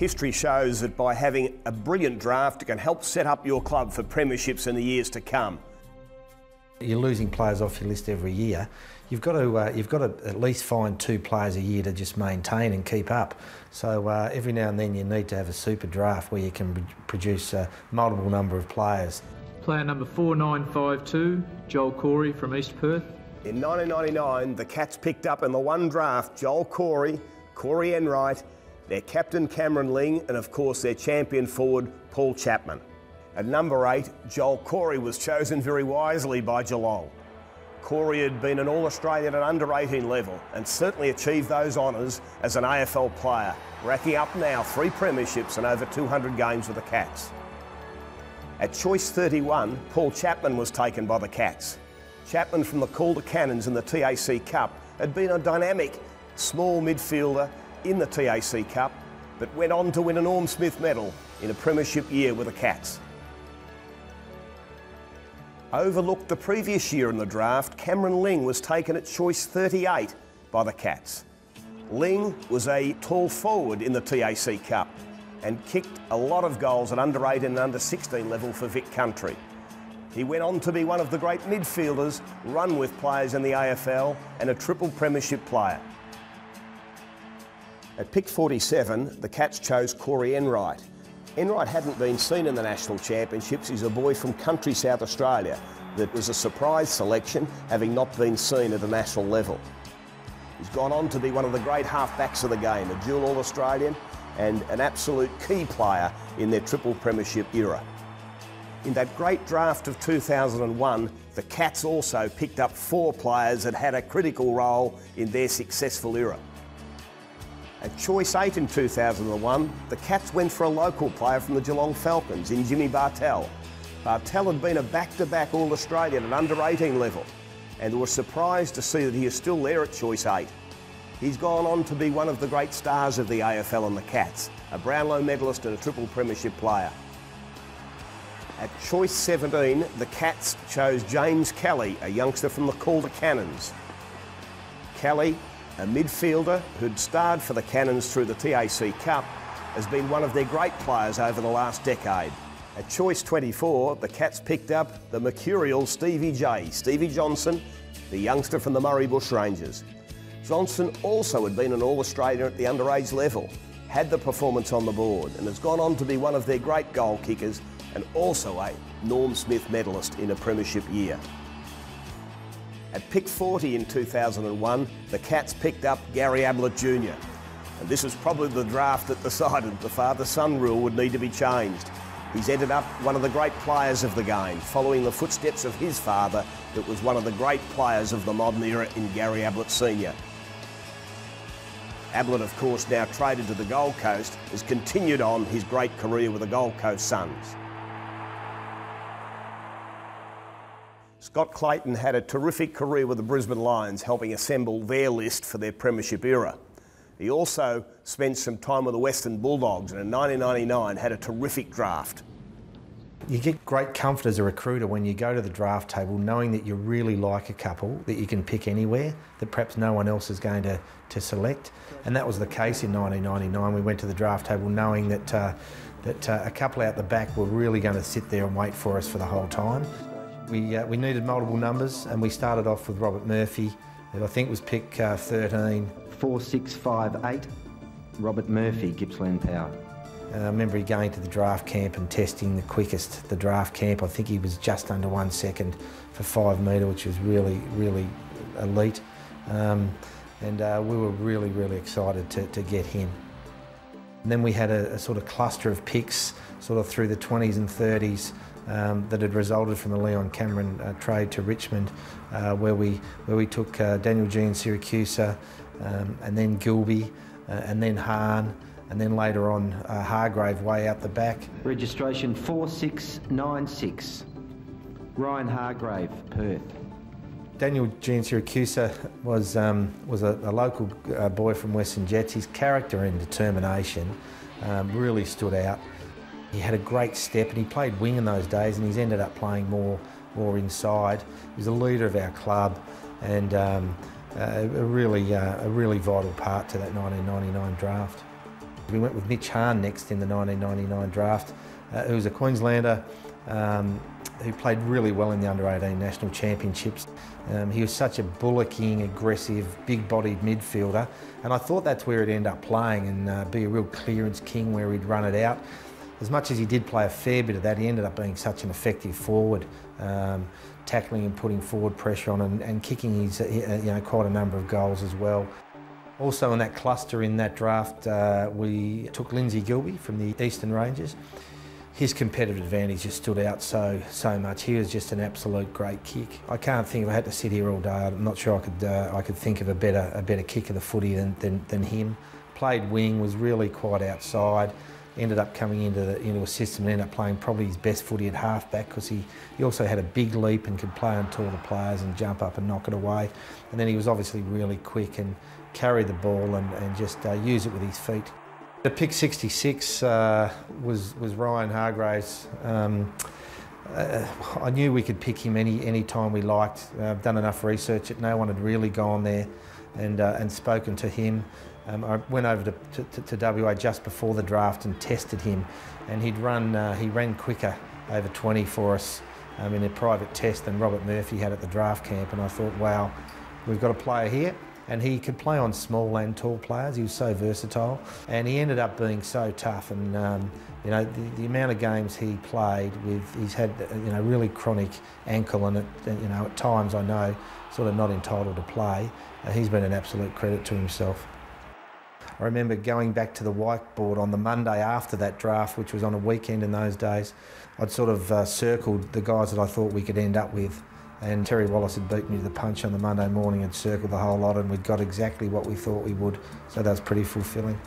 History shows that by having a brilliant draft, it can help set up your club for premierships in the years to come. You're losing players off your list every year. You've got to at least find 2 players a year to just maintain and keep up. So every now and then you need to have a super draft where you can produce a multiple number of players. Player number 4952, Joel Cory from East Perth. In 1999, the Cats picked up in the one draft Joel Cory, Corey Enright, their captain Cameron Ling, and of course their champion forward Paul Chapman. At number 8, Joel Cory was chosen very wisely by Geelong. Cory had been an All-Australian at under-18 level and certainly achieved those honours as an AFL player, racking up now 3 premierships and over 200 games with the Cats. At choice 31, Paul Chapman was taken by the Cats. Chapman from the Calder Cannons in the TAC Cup had been a dynamic small midfielder in the TAC Cup, but went on to win a Norm Smith medal in a premiership year with the Cats. Overlooked the previous year in the draft, Cameron Ling was taken at choice 38 by the Cats. Ling was a tall forward in the TAC Cup and kicked a lot of goals at under 18 and under 16 level for Vic Country. He went on to be one of the great midfielders, run with players in the AFL and a triple premiership player. At pick 47, the Cats chose Corey Enright. Enright hadn't been seen in the National Championships. He's a boy from country South Australia that was a surprise selection, having not been seen at a national level. He's gone on to be one of the great half-backs of the game, a dual All-Australian and an absolute key player in their triple premiership era. In that great draft of 2001, the Cats also picked up 4 players that had a critical role in their successful era. At choice 8 in 2001, the Cats went for a local player from the Geelong Falcons in Jimmy Bartel. Bartel had been a back-to-back All-Australian at under-18 level and were surprised to see that he is still there at choice 8. He's gone on to be one of the great stars of the AFL and the Cats, a Brownlow medalist and a triple premiership player. At choice 17, the Cats chose James Kelly, a youngster from the Calder Cannons. Kelly, a midfielder who'd starred for the Cannons through the TAC Cup, has been one of their great players over the last decade. At choice 24, the Cats picked up the mercurial Stevie Johnson, the youngster from the Murray Bushrangers. Johnson also had been an All-Australian at the underage level, had the performance on the board, and has gone on to be one of their great goal kickers and also a Norm Smith medalist in a premiership year. At pick 40 in 2001, the Cats picked up Gary Ablett Jr. And this was probably the draft that decided the father-son rule would need to be changed. He's ended up one of the great players of the game, following the footsteps of his father that was one of the great players of the modern era in Gary Ablett Sr. Ablett, of course, now traded to the Gold Coast, has continued on his great career with the Gold Coast Suns. Scott Clayton had a terrific career with the Brisbane Lions, helping assemble their list for their premiership era. He also spent some time with the Western Bulldogs and in 1999 had a terrific draft. You get great comfort as a recruiter when you go to the draft table knowing that you really like a couple that you can pick anywhere, that perhaps no one else is going to select. And that was the case in 1999. We went to the draft table knowing that a couple out the back were really going to sit there and wait for us for the whole time. We needed multiple numbers and we started off with Robert Murphy, who I think was pick 13. 4658, Robert Murphy, Gippsland Power. I remember he going to the draft camp and testing the quickest, the draft camp. I think he was just under 1 second for 5 metre, which was really, really elite. And we were really, really excited to get him. And then we had a sort of cluster of picks sort of through the 20s and 30s that had resulted from a Leon Cameron trade to Richmond, where we took Daniel G and Syracusa, and then Gilby, and then Hahn, and then later on Hargrave way out the back. Registration 4696, Bryan Hargrave, Perth. Daniel G and Syracusa was a local boy from Western Jets. His character and determination really stood out. He had a great step and he played wing in those days, and he's ended up playing more inside. He was a leader of our club and a really vital part to that 1999 draft. We went with Mitch Hahn next in the 1999 draft, who was a Queenslander who played really well in the under-18 national championships. He was such a bullocking, aggressive, big-bodied midfielder, and I thought that's where he'd end up playing and be a real clearance king where he'd run it out. As much as he did play a fair bit of that, he ended up being such an effective forward, tackling and putting forward pressure on and kicking his, quite a number of goals as well. Also in that cluster in that draft, we took Lindsay Gilbey from the Eastern Rangers. His competitive advantage just stood out so much. He was just an absolute great kick. I can't think, if I had to sit here all day, I'm not sure I could think of a better kick of the footy than him. Played wing, was really quite outside. Ended up coming into a system and ended up playing probably his best footy at halfback, because he also had a big leap and could play on taller players and jump up and knock it away. And then he was obviously really quick and carry the ball and just use it with his feet. The pick 66 was Bryan Hargrave's. I knew we could pick him any time we liked. I've done enough research that no one had really gone there and spoken to him. I went over to WA just before the draft and tested him, and he ran quicker over 20 for us in a private test than Robert Murphy had at the draft camp, and I thought, wow, we've got a player here. And he could play on small and tall players. He was so versatile, and he ended up being so tough. And the amount of games he played with, he's had really chronic ankle, and at times I know sort of not entitled to play. He's been an absolute credit to himself. I remember going back to the whiteboard on the Monday after that draft, which was on a weekend in those days. I'd sort of circled the guys that I thought we could end up with. And Terry Wallace had beat me to the punch on the Monday morning and circled the whole lot, and we'd got exactly what we thought we would. So that was pretty fulfilling.